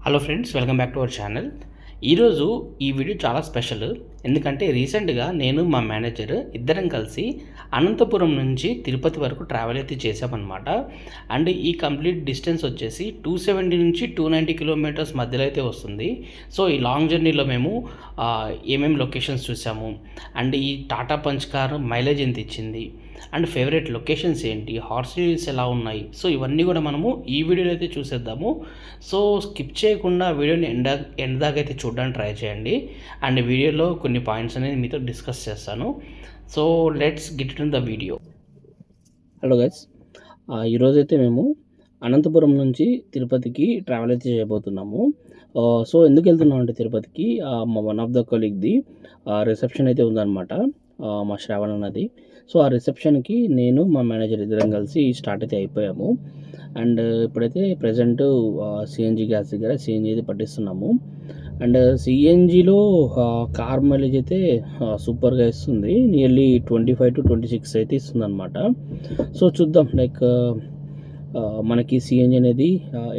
Hello friends, welcome back to our channel. ఈరోజు ఈ video చాలా స్పెషల్. ఎందుకంటే రీసెంట్గా నేను మా మేనేజర్ ఇద్దరం కలిసి అనంతపురం నుంచి తిరుపతి వరకు ట్రావెల్ అయితే చేసామన్నమాట. అండ్ ఈ కంప్లీట్ డిస్టెన్స్ వచ్చేసి 270 నుంచి 290 కిలోమీటర్స్ మధ్యలో అయితే వస్తుంది. సో ఈ లాంగ్ జర్నీలో మేము ఏమేమి లొకేషన్స్ చూసాము, అండ్ ఈ టాటా పంచ్ కార్ మైలేజ్ ఎంత ఇచ్చింది, అండ్ ఫేవరెట్ లొకేషన్స్ ఏంటి, హార్స్ రీల్స్ ఎలా ఉన్నాయి, సో ఇవన్నీ కూడా మనము ఈ వీడియోలో అయితే చూసేద్దాము. సో స్కిప్ చేయకుండా వీడియోని ఎండ్ దాకా అయితే చూడడానికి ట్రై చేయండి. అండ్ వీడియోలో కొన్ని పాయింట్స్ అనేది మీతో డిస్కస్ చేస్తాను. So let's get in the video. Hello guys, ఈరోజైతే మేము అనంతపురం నుంచి తిరుపతికి ట్రావెల్ అయితే చేయబోతున్నాము. సో ఎందుకు వెళ్తున్నాం అంటే తిరుపతికి మా వన్ ఆఫ్ ద కొలీగ్ది రిసెప్షన్ అయితే ఉందన్నమాట, మా శ్రావణ్ అన్నది. సో ఆ రిసెప్షన్కి నేను మా మేనేజర్ ఇద్దరం కలిసి స్టార్ట్ అయితే అయిపోయాము. అండ్ ఇప్పుడైతే ప్రజెంట్ సిఎన్జి గ్యాస్ దగ్గర సిఎన్జి అయితే పట్టిస్తున్నాము. అండ్ సిఎన్జిలో కార్ మైలేజ్ అయితే సూపర్గా ఇస్తుంది. నియర్లీ 25 to 26 అయితే ఇస్తుంది అనమాట. సో చూద్దాం లైక్ మనకి సిఎన్జి అనేది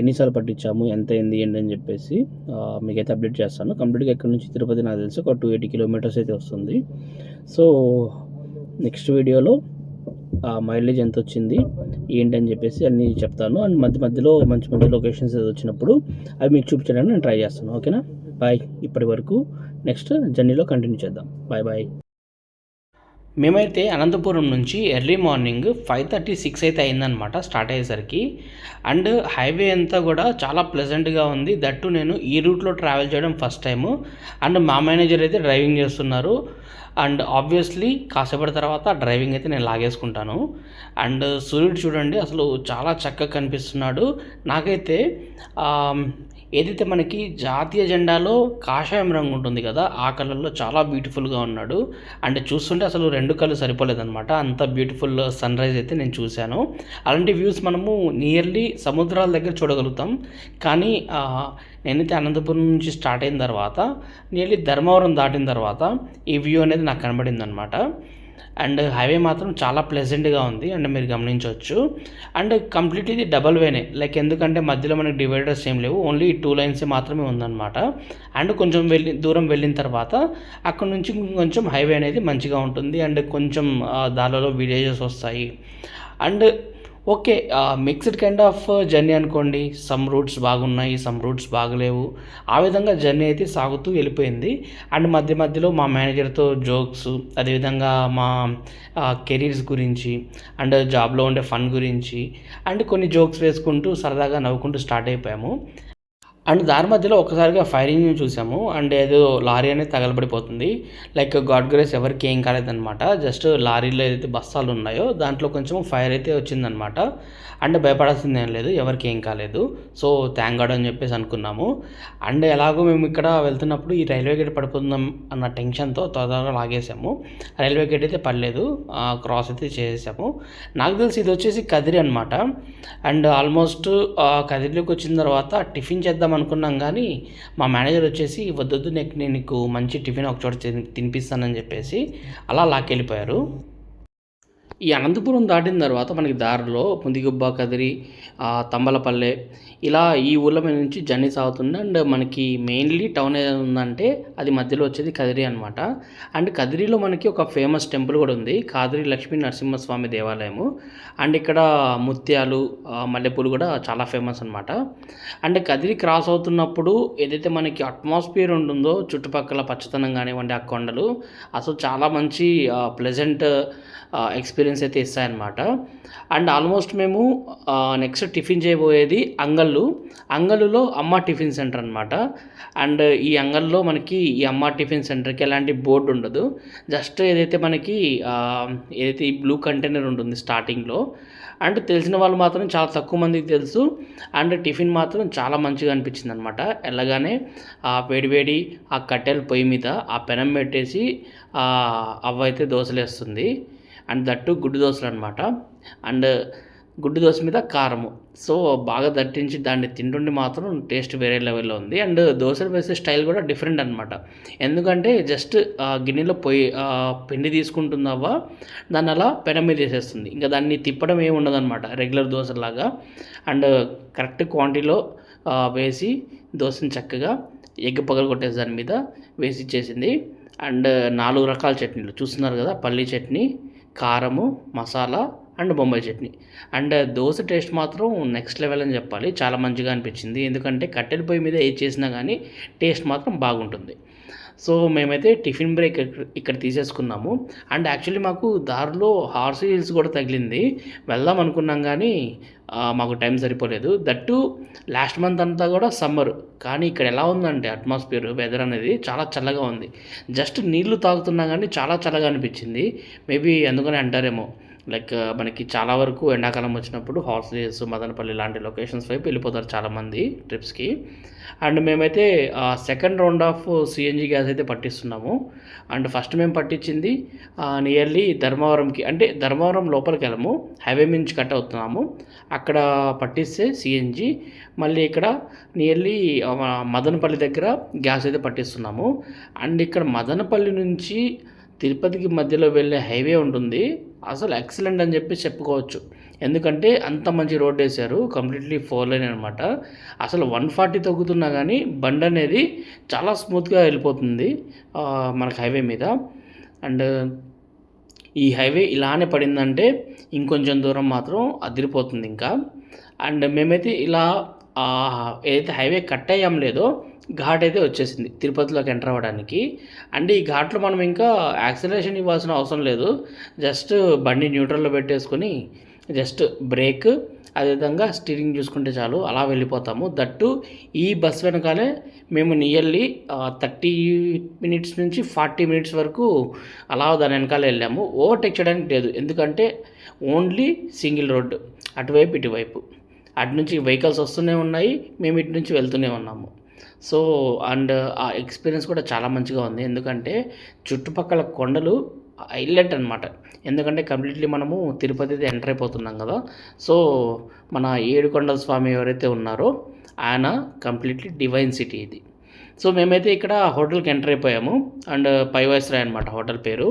ఎన్నిసార్లు పట్టించాము, ఎంత అయింది ఏంటి అని చెప్పేసి మీకైతే అప్డేట్ చేస్తాను. కంప్లీట్గా ఇక్కడ నుంచి తిరుపతి నాకు తెలిసి ఒక 280 కిలోమీటర్స్ అయితే వస్తుంది. సో నెక్స్ట్ వీడియోలో మైలేజ్ ఎంత వచ్చింది ఏంటని చెప్పేసి అన్నీ చెప్తాను. అండ్ మధ్యలో మంచి మంచి లొకేషన్స్ వచ్చినప్పుడు అవి మీకు చూపించడానికి నేను ట్రై చేస్తాను. ఓకేనా, బాయ్. ఇప్పటి వరకు నెక్స్ట్ జర్నీలో కంటిన్యూ చేద్దాం. Bye bye. మేమైతే అనంతపురం నుంచి ఎర్లీ మార్నింగ్ 5:36 అయితే అయిందనమాట స్టార్ట్ అయ్యేసరికి. అండ్ హైవే అంతా కూడా చాలా ప్లెజెంట్గా ఉంది. దట్టు నేను ఈ రూట్లో ట్రావెల్ చేయడం ఫస్ట్ టైము. అండ్ మా మేనేజర్ అయితే డ్రైవింగ్ చేస్తున్నారు. అండ్ ఆబ్వియస్లీ కాసేపటి తర్వాత డ్రైవింగ్ అయితే నేను లాగేసుకుంటాను. అండ్ సూర్యుడు చూడండి అసలు చాలా చక్కగా కనిపిస్తున్నాడు. నాకైతే ఏదైతే మనకి జాతీయ జెండాలో కాషాయం రంగు ఉంటుంది కదా, ఆ కలర్లో చాలా బ్యూటిఫుల్గా ఉన్నాడు. అండ్ చూస్తుంటే అసలు రెండు కళ్ళు సరిపోలేదన్నమాట, అంత బ్యూటిఫుల్ సన్ రైజ్ అయితే నేను చూశాను. అలాంటి వ్యూస్ మనము నియర్లీ సముద్రాల దగ్గర చూడగలుగుతాం. కానీ నేనైతే అనంతపురం నుంచి స్టార్ట్ అయిన తర్వాత నియర్లీ ధర్మవరం దాటిన తర్వాత ఈ వ్యూ అనేది నాకు కనబడింది అనమాట. అండ్ హైవే మాత్రం చాలా ప్లెజెంట్గా ఉంది అండ్ మీరు గమనించవచ్చు. అండ్ కంప్లీట్ ఇది డబల్ వేనే, లైక్ ఎందుకంటే మధ్యలో మనకి డివైడర్స్ ఏం లేవు, ఓన్లీ 2 లైన్స్ మాత్రమే ఉందన్నమాట. అండ్ కొంచెం దూరం వెళ్ళిన తర్వాత అక్కడ నుంచి కొంచెం హైవే అనేది మంచిగా ఉంటుంది. అండ్ కొంచెం దానిలో విలేజెస్ వస్తాయి. And okay, mixed kind of journey అనుకోండి. సమ్ రూట్స్ బాగున్నాయి, సమ్ రూట్స్ బాగలేవు. ఆ విధంగా జర్నీ అయితే సాగుతూ వెళ్ళిపోయింది. అండ్ మధ్యలో మా మేనేజర్తో జోక్స్, అదేవిధంగా మా కెరీర్స్ గురించి అండ్ జాబ్లో ఉండే ఫన్ గురించి అండ్ కొన్ని జోక్స్ వేసుకుంటూ సరదాగా నవ్వుకుంటూ స్టార్ట్ అయిపోయాము. అండ్ దారి మధ్యలో ఒక్కసారిగా ఫైరింగ్ చూసాము. అండ్ ఏదో లారీ అనేది తగలబడిపోతుంది. లైక్ గాడ్ గ్రేస్ ఎవరికి ఏం కాలేదన్నమాట. జస్ట్ లారీలో ఏదైతే బస్తాలు ఉన్నాయో దాంట్లో కొంచెం ఫైర్ అయితే వచ్చిందనమాట. అండ్ భయపడాల్సింది ఏం లేదు, ఎవరికి ఏం కాలేదు. సో థ్యాంక్ గాడ్ అని చెప్పేసి అనుకున్నాము. అండ్ ఎలాగో మేము ఇక్కడ వెళ్తున్నప్పుడు ఈ రైల్వే గేట్ పడిపోతుందాం అన్న టెన్షన్తో త్వరగా లాగేసాము. రైల్వే గేట్ అయితే పడలేదు, క్రాస్ అయితే చేసేసాము. నాకు తెలిసి ఇది వచ్చేసి కదిరి అనమాట. అండ్ ఆల్మోస్ట్ కదిరిలోకి వచ్చిన తర్వాత టిఫిన్ చేద్దాం అనుకున్నాం, కానీ మా మేనేజర్ వచ్చేసి వద్దొద్దు, నేను నీకు మంచి టిఫిన్ ఒక చోట తినిపిస్తానని చెప్పేసి అలా లాక్కెళ్ళిపోయారు. ఈ అనంతపురం దాటిన తర్వాత మనకి దారిలో ముందిగుబ్బ, కదిరి, తంబలపల్లె ఇలా ఈ ఊళ్ళ మీద నుంచి జర్నీ సాగుతుంది. అండ్ మనకి మెయిన్లీ టౌన్ ఏదైనా ఉందంటే అది మధ్యలో వచ్చేది కదిరి అనమాట. అండ్ కదిరిలో మనకి ఒక ఫేమస్ టెంపుల్ కూడా ఉంది, కాదిరి లక్ష్మీ నరసింహస్వామి దేవాలయము. అండ్ ఇక్కడ ముత్యాలు, మల్లెపూలు కూడా చాలా ఫేమస్ అనమాట. అండ్ కదిరి క్రాస్ అవుతున్నప్పుడు ఏదైతే మనకి అట్మాస్ఫియర్ ఉంటుందో చుట్టుపక్కల పచ్చదనం కానివ్వండి, ఆ కొండలు అసలు చాలా మంచి ప్లెజెంట్ ఎక్స్పీరియన్స్ అయితే ఇస్తాయన్నమాట. అండ్ ఆల్మోస్ట్ మేము నెక్స్ట్ టిఫిన్ చేయబోయేది అంగళ్ళులో అమ్మ టిఫిన్ సెంటర్ అనమాట. అండ్ ఈ అంగల్లో మనకి ఈ అమ్మ టిఫిన్ సెంటర్కి ఎలాంటి బోర్డు ఉండదు. జస్ట్ ఏదైతే మనకి ఏదైతే ఈ బ్లూ కంటైనర్ ఉంటుంది స్టార్టింగ్లో, అండ్ తెలిసిన వాళ్ళు మాత్రం చాలా తక్కువ మందికి తెలుసు. అండ్ టిఫిన్ మాత్రం చాలా మంచిగా అనిపించింది అనమాట. వెళ్ళగానే వేడివేడి ఆ కట్టెల పొయ్యి మీద ఆ పెనం పెట్టేసి అవ్వైతే దోశలు వేస్తుంది. అండ్ దట్టు గుడ్డు దోశలు అనమాట. అండ్ గుడ్డు దోశ మీద కారము, సో బాగా దట్టించి దాన్ని తింటుండి మాత్రం టేస్ట్ వేరే లెవెల్లో ఉంది. అండ్ దోశలు వేసే స్టైల్ కూడా డిఫరెంట్ అనమాట. ఎందుకంటే జస్ట్ గిన్నెలో పిండి తీసుకుంటుందవ్వ, దాన్ని అలా పెనం మీద వేసేస్తుంది. ఇంకా దాన్ని తిప్పడం ఏమి ఉండదు అనమాట రెగ్యులర్ దోశలాగా. అండ్ కరెక్ట్ క్వాంటిటీలో వేసి దోశని చక్కగా ఎగ్ పగలగొట్టేసి దాని మీద వేసి ఇచ్చేసింది. అండ్ 4 రకాల చట్నీలు చూస్తున్నారు కదా, పల్లీ చట్నీ, కారము, masala and Bombay chutney. And dosa taste మాత్రం నెక్స్ట్ లెవెల్ అని చెప్పాలి. చాలా మంచిగా అనిపించింది. ఎందుకంటే కట్టెల పొయ్యి మీద ఏది చేసినా కానీ టేస్ట్ మాత్రం బాగుంటుంది. సో మేమైతే టిఫిన్ బ్రేక్ ఇక్కడ తీసేసుకున్నాము. అండ్ యాక్చువల్లీ మాకు దారిలో హార్స్ హిల్స్ కూడా తగిలింది. వెళ్దాం అనుకున్నాం కానీ మాకు టైం సరిపోలేదు. దట్టు లాస్ట్ మంత్ అంతా కూడా సమ్మర్, కానీ ఇక్కడ ఎలా ఉందంటే అట్మాస్ఫియర్, వెదర్ అనేది చాలా చల్లగా ఉంది. జస్ట్ నీళ్లు తాగుతున్నా కానీ చాలా చల్లగా అనిపించింది. మేబీ అందుకని అంటారేమో, లైక్ మనకి చాలా వరకు ఎండాకాలం వచ్చినప్పుడు హార్స్ హిల్స్, మదనపల్లి లాంటి లొకేషన్స్ వైపు వెళ్ళిపోతారు చాలామంది ట్రిప్స్కి. అండ్ మేమైతే second round of CNG gas అయితే పట్టిస్తున్నాము. అండ్ ఫస్ట్ మేము పట్టించింది నియర్లీ ధర్మవరంకి, అంటే ధర్మవరం లోపలికి వెళ్ళము, హైవే నుంచి కట్ అవుతున్నాము. అక్కడ పట్టిస్తే సిఎన్జి, మళ్ళీ ఇక్కడ నియర్లీ మదనపల్లి దగ్గర గ్యాస్ అయితే పట్టిస్తున్నాము. అండ్ ఇక్కడ మదనపల్లి నుంచి తిరుపతికి మధ్యలో వెళ్ళే హైవే ఉంటుంది. అసలు ఎక్సలెంట్ అని చెప్పి చెప్పుకోవచ్చు. ఎందుకంటే అంత మంచి రోడ్ వేశారు, కంప్లీట్లీ 4 లైన్ అనమాట. అసలు 140 తగ్గుతున్నా కానీ బండి అనేది చాలా స్మూత్గా వెళ్ళిపోతుంది మనకు హైవే మీద. అండ్ ఈ హైవే ఇలానే పడిందంటే ఇంకొంచెం దూరం మాత్రం అదిరిపోతుంది ఇంకా. అండ్ మేమైతే ఇలా ఏదైతే హైవే కట్ అయ్యాం లేదో ఘాట్ అయితే వచ్చేసింది తిరుపతిలోకి ఎంటర్ అవ్వడానికి. అండ్ ఈ ఘాట్లో మనం ఇంకా యాక్సిలరేషన్ ఇవ్వాల్సిన అవసరం లేదు. జస్ట్ బండి న్యూట్రల్లో పెట్టేసుకొని జస్ట్ బ్రేక్, అదేవిధంగా స్టీరింగ్ చూసుకుంటే చాలు, అలా వెళ్ళిపోతాము. దట్టు ఈ బస్ వెనకాలే మేము నియర్లీ 30 మినిట్స్ నుంచి 40 మినిట్స్ వరకు అలా దాని వెనకాల వెళ్ళాము. ఓవర్టేక్ చేయడానికి లేదు, ఎందుకంటే ఓన్లీ సింగిల్ రోడ్డు, అటువైపు ఇటువైపు. అటు నుంచి వెహికల్స్ వస్తూనే ఉన్నాయి, మేము ఇటు నుంచి వెళ్తూనే ఉన్నాము. సో అండ్ ఆ ఎక్స్పీరియన్స్ కూడా చాలా మంచిగా ఉంది. ఎందుకంటే చుట్టుపక్కల కొండలు హైలైట్ అనమాట. ఎందుకంటే కంప్లీట్లీ మనము తిరుపతి ఎంటర్ అయిపోతున్నాం కదా. సో మన ఏడుకొండల స్వామి ఎవరైతే ఉన్నారో ఆయన కంప్లీట్లీ డివైన్ సిటీ ఇది. సో మేమైతే ఇక్కడ హోటల్కి ఎంటర్ అయిపోయాము. అండ్ పైవాయిస్రాయ్ అనమాట హోటల్ పేరు.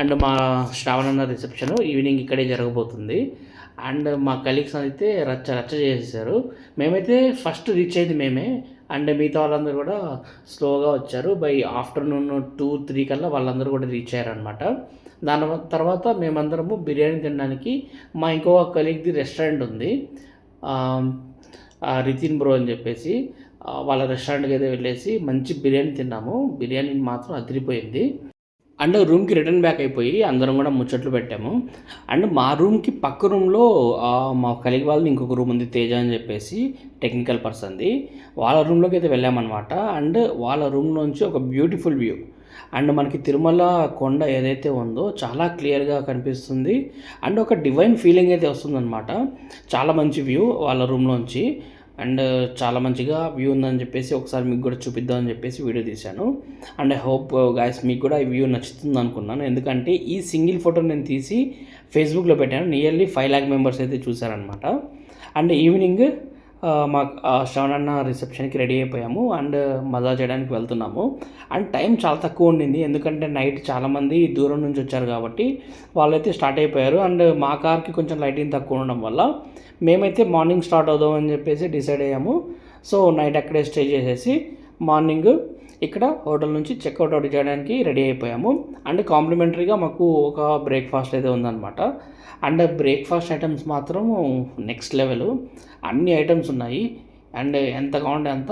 అండ్ మా శ్రావణ రిసెప్షన్ ఈవినింగ్ ఇక్కడే జరగబోతుంది. అండ్ మా కలీగ్స్ అయితే రచ్చ రచ్చ చేసేసారు. మేమైతే ఫస్ట్ రీచ్ అయింది మేమే, అండ్ మిగతా వాళ్ళందరూ కూడా స్లోగా వచ్చారు. బై ఆఫ్టర్నూన్ 2-3 కల్లా వాళ్ళందరూ కూడా రీచ్ అయ్యారనమాట. దాని తర్వాత మేమందరము బిర్యానీ తినడానికి మా ఇంకో కలీగ్ది రెస్టారెంట్ ఉంది, రితిన్ బ్రో అని చెప్పేసి, వాళ్ళ రెస్టారెంట్కి అయితే వెళ్ళేసి మంచి బిర్యానీ తిన్నాము. బిర్యానీ మాత్రం అదిరిపోయింది. అండ్ రూమ్కి రిటర్న్ బ్యాక్ అయిపోయి అందరం కూడా ముచ్చట్లు పెట్టాము. అండ్ మా రూమ్కి పక్క రూమ్లో మా కలిగి వాళ్ళని ఇంకొక రూమ్ ఉంది, తేజ అని చెప్పేసి టెక్నికల్ పర్సన్ది. వాళ్ళ రూమ్లోకి అయితే వెళ్ళామన్నమాట. అండ్ వాళ్ళ రూమ్ నుంచి ఒక బ్యూటిఫుల్ వ్యూ, అండ్ మనకి తిరుమల కొండ ఏదైతే ఉందో చాలా క్లియర్గా కనిపిస్తుంది. అండ్ ఒక డివైన్ ఫీలింగ్ అయితే వస్తుందన్నమాట. చాలా మంచి వ్యూ వాళ్ళ రూమ్లోంచి. అండ్ చాలా మంచిగా వ్యూ ఉందని చెప్పేసి ఒకసారి మీకు కూడా చూపిద్దామని చెప్పేసి వీడియో తీశాను. అండ్ ఐ హోప్ గాయస్ మీకు కూడా ఈ వ్యూ నచ్చుతుంది అనుకున్నాను. ఎందుకంటే ఈ సింగిల్ ఫోటో నేను తీసి ఫేస్బుక్లో పెట్టాను. నియర్లీ 5 lakh మెంబర్స్ అయితే చూశారనమాట. అండ్ ఈవినింగ్ మా శ్రవణన్న రిసెప్షన్కి రెడీ అయిపోయాము. అండ్ మజా చేయడానికి వెళ్తున్నాము. అండ్ టైం చాలా తక్కువ ఉండింది, ఎందుకంటే నైట్ చాలామంది దూరం నుంచి వచ్చారు కాబట్టి వాళ్ళైతే స్టార్ట్ అయిపోయారు. అండ్ మా కార్కి కొంచెం లైటింగ్ తక్కువ ఉండడం వల్ల మేమైతే మార్నింగ్ స్టార్ట్ అవుదాం అని చెప్పేసి డిసైడ్ అయ్యాము. సో నైట్ అక్కడే స్టే చేసేసి మార్నింగ్ ఇక్కడ హోటల్ నుంచి చెక్అవుట్ అవుట్ చేయడానికి రెడీ అయిపోయాము. అండ్ కాంప్లిమెంటరీగా మాకు ఒక బ్రేక్ఫాస్ట్ అయితే ఉందన్నమాట. అండ్ బ్రేక్ఫాస్ట్ ఐటమ్స్ మాత్రం నెక్స్ట్ లెవెల్, అన్ని ఐటమ్స్ ఉన్నాయి. అండ్ ఎంత కావాలంటే అంత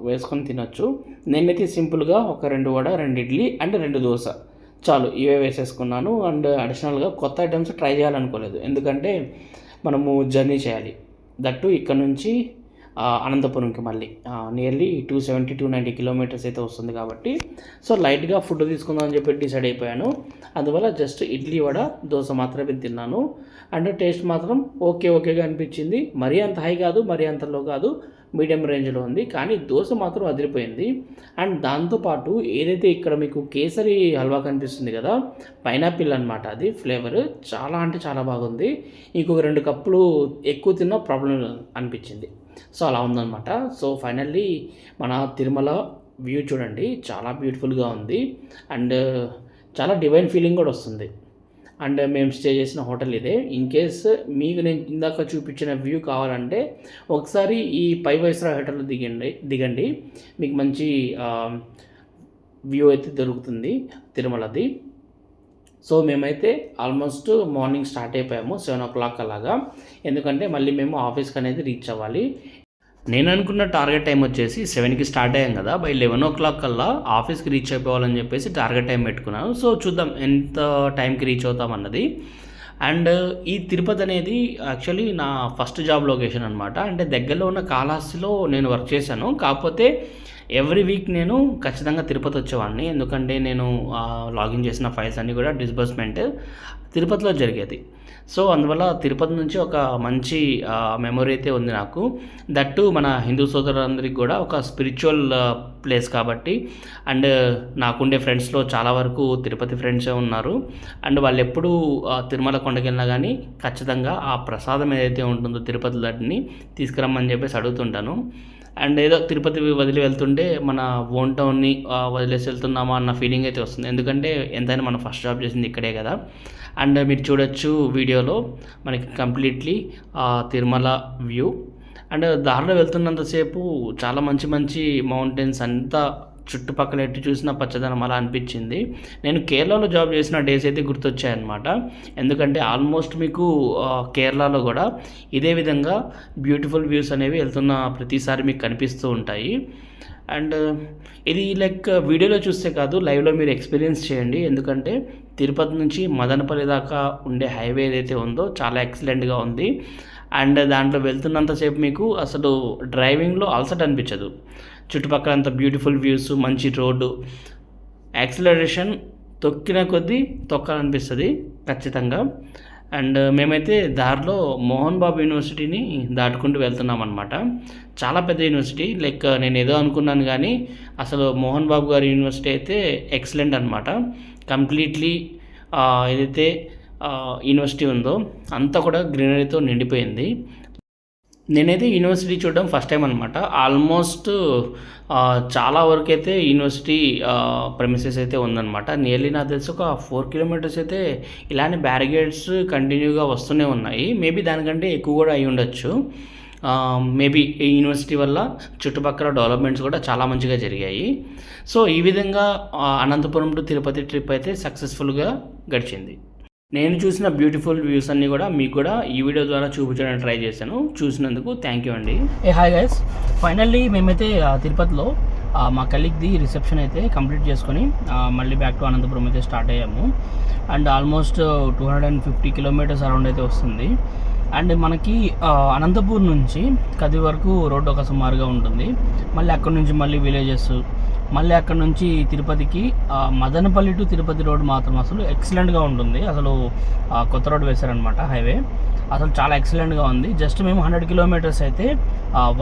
వేసుకొని తినొచ్చు. నేనైతే సింపుల్గా ఒక 2 వడ, 2 ఇడ్లీ అండ్ 2 దోశ చాలు, ఇవే వేసేసుకున్నాను. అండ్ అడిషనల్గా కొత్త ఐటమ్స్ ట్రై చేయాలనుకోలేదు, ఎందుకంటే మనము జర్నీ చేయాలి. దట్టు ఇక్కడ నుంచి అనంతపురంకి మళ్ళీ నియర్లీ 270-290 కిలోమీటర్స్ అయితే వస్తుంది కాబట్టి సో లైట్గా ఫుడ్ తీసుకుందాం అని చెప్పి డిసైడ్ అయిపోయాను. అందువల్ల జస్ట్ ఇడ్లీ వడ దోశ మాత్రమే తిన్నాను. అండ్ టేస్ట్ మాత్రం ఓకేగా అనిపించింది. మరీ అంత హై కాదు, మరీ అంత లో కాదు, మీడియం రేంజ్లో ఉంది. కానీ దోశ మాత్రం అదిరిపోయింది. అండ్ దాంతోపాటు ఏదైతే ఇక్కడ మీకు కేసరి హల్వా కనిపిస్తుంది కదా, పైనాపిల్ అనమాట, అది ఫ్లేవర్ చాలా అంటే చాలా బాగుంది. ఇంకొక 2 కప్పులు ఎక్కువ తిన్నా ప్రాబ్లం అనిపించింది. సో అలా ఉందన్నమాట. సో ఫైనల్లీ మన తిరుమల వ్యూ చూడండి, చాలా బ్యూటిఫుల్గా ఉంది. అండ్ చాలా డివైన్ ఫీలింగ్ కూడా వస్తుంది. అండ్ మేము స్టే చేసిన హోటల్ ఇదే. ఇన్ కేస్ మీకు నేను ఇందాక చూపించిన వ్యూ కావాలంటే ఒకసారి ఈ పై వైస్రా హోటల్లో దిగండి, మీకు మంచి వ్యూ అయితే దొరుకుతుంది తిరుమలది. సో మేమైతే ఆల్మోస్ట్ మార్నింగ్ స్టార్ట్ అయిపోయాము 7 o'clock అలాగా, ఎందుకంటే మళ్ళీ మేము ఆఫీస్కి అనేది రీచ్ అవ్వాలి. నేను అనుకున్న టార్గెట్ టైం వచ్చేసి 7కి స్టార్ట్ అయ్యాం కదా, బై 11 o'clock కల్లా ఆఫీస్కి రీచ్ అయిపోవాలని చెప్పేసి టార్గెట్ టైం పెట్టుకున్నాను. సో చూద్దాం ఎంత టైంకి రీచ్ అవుతాం అన్నది. అండ్ ఈ తిరుపతి అనేది యాక్చువల్లీ నా ఫస్ట్ జాబ్ లొకేషన్ అనమాట. అంటే దగ్గరలో ఉన్న కాళహస్తిలో నేను వర్క్ చేశాను, కాకపోతే ఎవ్రీ వీక్ నేను ఖచ్చితంగా తిరుపతి వచ్చేవాడిని, ఎందుకంటే నేను లాగిన్ చేసిన ఫైల్స్ అన్నీ కూడా డిస్బర్స్మెంట్ తిరుపతిలో జరిగేది. సో అందువల్ల తిరుపతి నుంచి ఒక మంచి మెమొరీ అయితే ఉంది నాకు. దట్టు మన హిందూ సోదరులందరికీ కూడా ఒక స్పిరిచువల్ ప్లేస్ కాబట్టి. అండ్ నాకుండే ఫ్రెండ్స్లో చాలా వరకు తిరుపతి ఫ్రెండ్సే ఉన్నారు. అండ్ వాళ్ళు ఎప్పుడూ తిరుమల కొండకి వెళ్ళినా కానీ ఖచ్చితంగా ఆ ప్రసాదం ఏదైతే ఉంటుందో తిరుపతి లడ్డుని తీసుకురమ్మని చెప్పేసి అడుగుతుంటాను. అండ్ ఏదో తిరుపతి వదిలి వెళ్తుంటే మన ఓన్ టౌన్ని వదిలేసి వెళ్తున్నామా అన్న ఫీలింగ్ అయితే వస్తుంది, ఎందుకంటే ఎంతైనా మనం ఫస్ట్ జాబ్ చేసింది ఇక్కడే కదా. అండ్ మీరు చూడొచ్చు వీడియోలో మనకి కంప్లీట్లీ తిరుమల వ్యూ. అండ్ దారిలో వెళ్తున్నంతసేపు చాలా మంచి మంచి మౌంటైన్స్ అంతా చుట్టుపక్కల ఎటు చూసినా పచ్చదనం అలా అనిపించింది. నేను కేరళలో జాబ్ చేసిన డేస్ అయితే గుర్తొచ్చాయన్నమాట, ఎందుకంటే ఆల్మోస్ట్ మీకు కేరళలో కూడా ఇదే విధంగా బ్యూటిఫుల్ వ్యూస్ అనేవి వెళ్తున్న ప్రతిసారి మీకు కనిపిస్తూ ఉంటాయి. అండ్ ఇది లైక్ వీడియోలో చూస్తే కాదు, లైవ్లో మీరు ఎక్స్పీరియన్స్ చేయండి, ఎందుకంటే తిరుపతి నుంచి మదనపల్లి దాకా ఉండే హైవే ఏదైతే ఉందో చాలా ఎక్సలెంట్గా ఉంది. అండ్ దాంట్లో వెళ్తున్నంతసేపు మీకు అసలు డ్రైవింగ్లో అలసట అనిపించదు, చుట్టుపక్కల అంత బ్యూటిఫుల్ వ్యూస్, మంచి రోడ్డు, యాక్సిలరేషన్ తొక్కిన కొద్దీ తొక్కాలనిపిస్తుంది ఖచ్చితంగా. అండ్ మేమైతే దారిలో మోహన్ బాబు యూనివర్సిటీని దాటుకుంటూ వెళ్తున్నాం అనమాట. చాలా పెద్ద యూనివర్సిటీ, లైక్ నేను ఏదో అనుకున్నాను కానీ అసలు మోహన్ బాబు గారి యూనివర్సిటీ అయితే ఎక్సలెంట్ అనమాట. కంప్లీట్లీ ఏదైతే యూనివర్సిటీ ఉందో అంతా కూడా గ్రీనరీతో నిండిపోయింది. నేనైతే యూనివర్సిటీ చూడడం ఫస్ట్ టైం అనమాట. ఆల్మోస్ట్ చాలా వరకు అయితే యూనివర్సిటీ ప్రెమిసెస్ అయితే ఉందన్నమాట. నియర్లీ నాకు తెలిసి ఒక 4 kilometers అయితే ఇలానే బ్యారిగేడ్స్ కంటిన్యూగా వస్తూనే ఉన్నాయి. మేబీ దానికంటే ఎక్కువ కూడా అయి ఉండొచ్చు. మేబీ ఈ యూనివర్సిటీ వల్ల చుట్టుపక్కల డెవలప్మెంట్స్ కూడా చాలా మంచిగా జరిగాయి. సో ఈ విధంగా అనంతపురం టు తిరుపతి ట్రిప్ అయితే సక్సెస్ఫుల్గా గడిచింది. నేను చూసిన బ్యూటిఫుల్ వ్యూస్ అన్నీ కూడా మీకు కూడా ఈ వీడియో ద్వారా చూపించడానికి ట్రై చేశాను. చూసినందుకు థ్యాంక్ యూ అండి. హాయ్ గైస్, ఫైనల్లీ మేమైతే తిరుపతిలో మా కలీగ్ది రిసెప్షన్ అయితే కంప్లీట్ చేసుకొని మళ్ళీ బ్యాక్ టు అనంతపురం అయితే స్టార్ట్ అయ్యాము. అండ్ ఆల్మోస్ట్ 250 kilometers అరౌండ్ అయితే వస్తుంది. అండ్ మనకి అనంతపూర్ నుంచి కది వరకు రోడ్డు ఒక సుమారుగా ఉంటుంది. మళ్ళీ అక్కడ నుంచి మళ్ళీ విలేజెస్, మళ్ళీ అక్కడ నుంచి తిరుపతికి మదనపల్లి టు తిరుపతి రోడ్ మాత్రం అసలు ఎక్సలెంట్గా ఉంటుంది. అసలు కొత్త రోడ్ వేశారనమాట, హైవే అసలు చాలా ఎక్సలెంట్గా ఉంది. జస్ట్ మేము 100 kilometers అయితే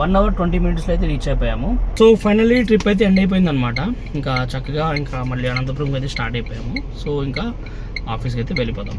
1 hour 20 minutes అయితే రీచ్ అయిపోయాము. సో ఫైనల్లీ ట్రిప్ అయితే ఎండ్ అయిపోయింది అనమాట. ఇంకా చక్కగా ఇంకా మళ్ళీ అనంతపురం అయితే స్టార్ట్ అయిపోయాము. సో ఇంకా ఆఫీస్కి అయితే వెళ్ళిపోదాం.